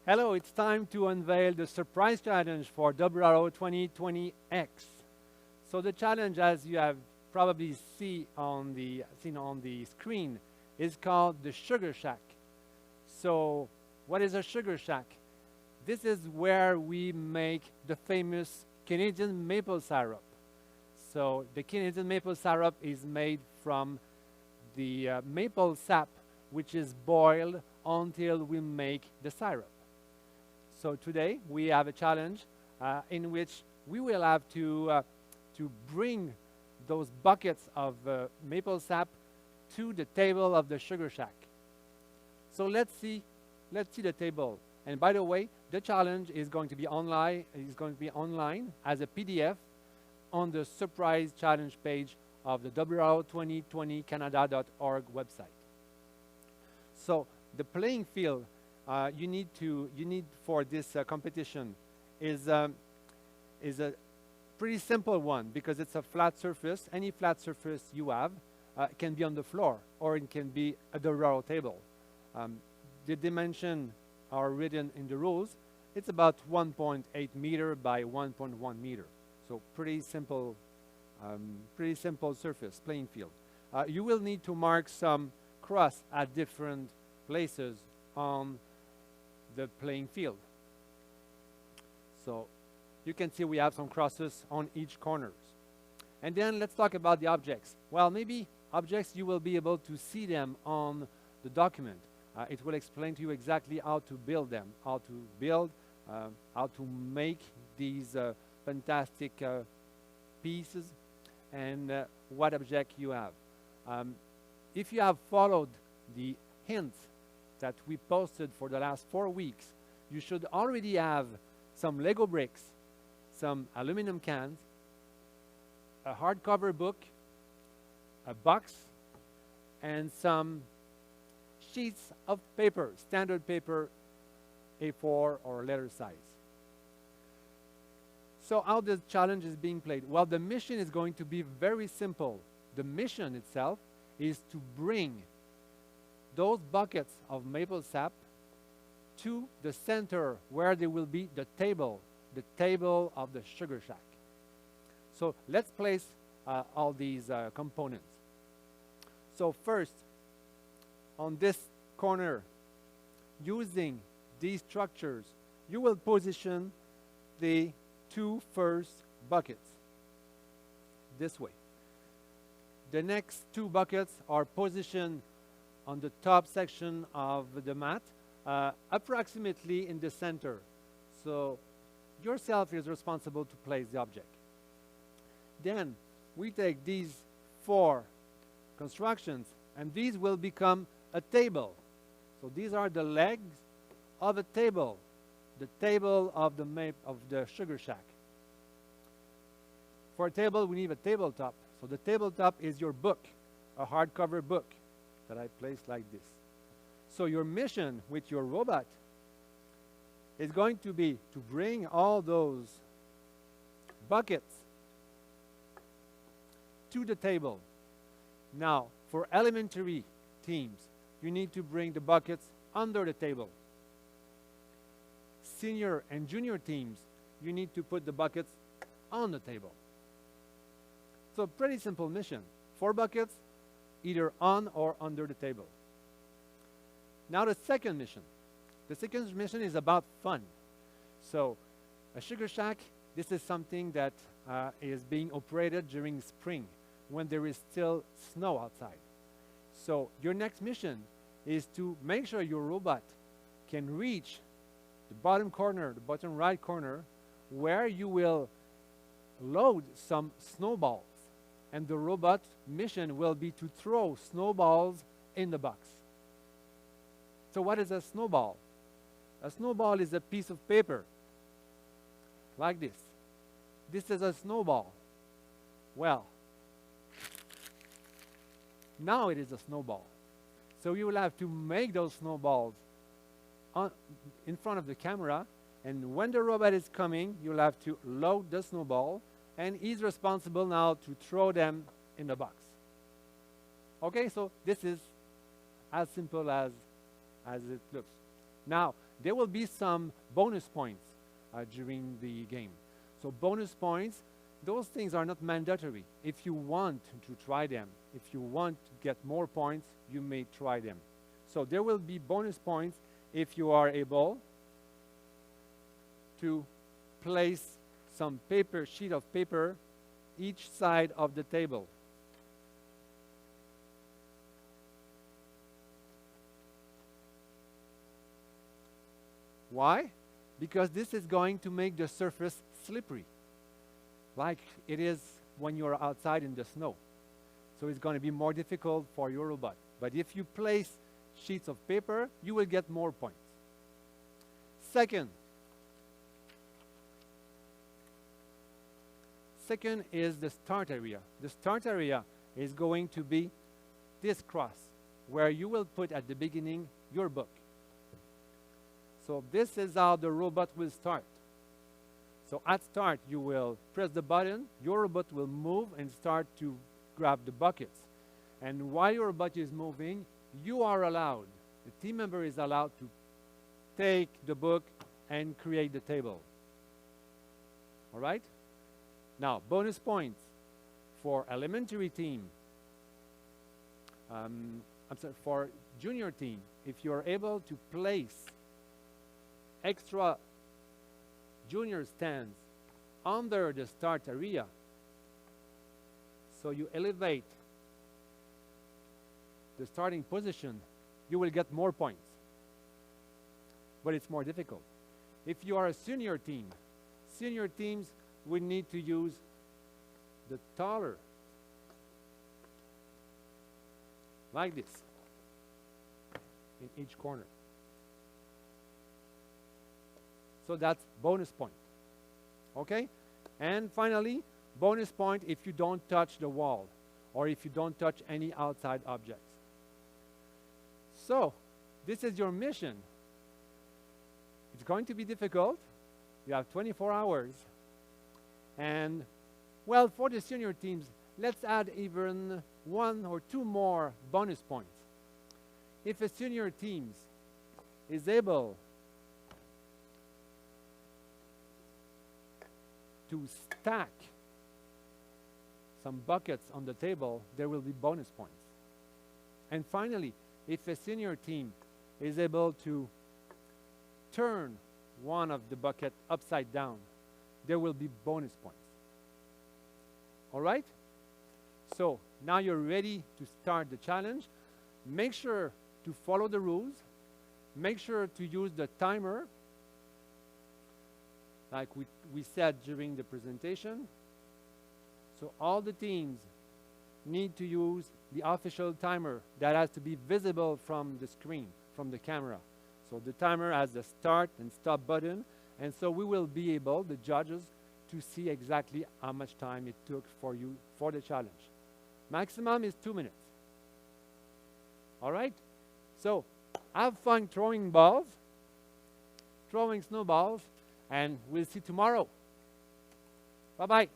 Hello, it's time to unveil the surprise challenge for WRO 2020X. So the challenge, as you have probably seen on the screen, is called the Sugar Shack. So what is a Sugar Shack? This is where we make the famous Canadian maple syrup. So the Canadian maple syrup is made from the maple sap, which is boiled until we make the syrup. So today we have a challenge in which we will have to bring those buckets of maple sap to the table of the Sugar Shack. So let's see the table. And by the way, the challenge is going to be online. Is going to be online as a PDF on the surprise challenge page of the WRO2020Canada.org website. So the playing field you need for this competition is a pretty simple one because it's a flat surface. Any flat surface you have can be on the floor or it can be at the WRO table. The dimension are written in the rules. It's about 1.8 meter by 1.1 meter. So pretty simple surface, playing field. You will need to mark some cross at different places on the playing field. So you can see we have some crosses on each corners. And then let's talk about the objects. Well, maybe objects you will be able to see them on the document. It will explain to you exactly how to build them, how to make these fantastic pieces and what object you have. If you have followed the hints that we posted for the last 4 weeks, you should already have some Lego bricks, some aluminum cans, a hardcover book, a box, and some sheets of paper, standard paper, A4 or letter size. So how the challenge is being played? Well, the mission is going to be very simple. The mission itself is to bring those buckets of maple sap to the center where there will be the table of the Sugar Shack. So let's place all these components. So first, on this corner, using these structures, you will position the 2 first buckets this way. The next 2 buckets are positioned on the top section of the mat, approximately in the center. So yourself is responsible to place the object. Then we take these 4 constructions and these will become a table. So these are the legs of a table, the table of the Sugar Shack. For a table, we need a tabletop. So the tabletop is your book, a hardcover book that I placed like this. So your mission with your robot is going to be to bring all those buckets to the table. Now, for elementary teams, you need to bring the buckets under the table. Senior and junior teams, you need to put the buckets on the table. So pretty simple mission. 4 buckets, either on or under the table. Now the second mission. The second mission is about fun. So a Sugar Shack, this is something that is being operated during spring when there is still snow outside. So your next mission is to make sure your robot can reach the bottom corner, the bottom right corner, where you will load some snowballs. And the robot mission will be to throw snowballs in the box. So what is a snowball? A snowball is a piece of paper, like this. This is a snowball. Well, now it is a snowball. So you will have to make those snowballs in front of the camera, and when the robot is coming, you'll have to load the snowball, and he's responsible now to throw them in the box. Okay, so this is as simple as it looks. Now, there will be some bonus points during the game. So bonus points, those things are not mandatory. If you want to try them, if you want to get more points, you may try them. So there will be bonus points if you are able to place some sheet of paper each side of the table. Why? Because this is going to make the surface slippery, like it is when you're outside in the snow. So it's going to be more difficult for your robot. But if you place sheets of paper, you will get more points. Second is the start area. The start area is going to be this cross, where you will put at the beginning your book. So this is how the robot will start. So at start, you will press the button, your robot will move and start to grab the buckets. And while your robot is moving, you are allowed, the team member is allowed to take the book and create the table. All right? Now, bonus points for elementary team. For junior team, if you are able to place extra junior stands under the start area, so you elevate the starting position, you will get more points. But it's more difficult. If you are a senior team, senior teams would need to use the taller, like this, in each corner. So that's bonus point. Okay? And finally, bonus point if you don't touch the wall or if you don't touch any outside objects. So, this is your mission. It's going to be difficult. You have 24 hours. And, well, for the senior teams, let's add even 1 or 2 more bonus points. If a senior team is able to stack some buckets on the table, there will be bonus points. And finally, if a senior team is able to turn one of the buckets upside down, there will be bonus points. All right? So now you're ready to start the challenge. Make sure to follow the rules. Make sure to use the timer, like we said during the presentation. So all the teams need to use the official timer that has to be visible from the screen, from the camera. So the timer has the start and stop button, and so we will be able, the judges, to see exactly how much time it took for you for the challenge. Maximum is 2 minutes. All right? So have fun throwing balls, throwing snowballs, and we'll see tomorrow. Bye-bye.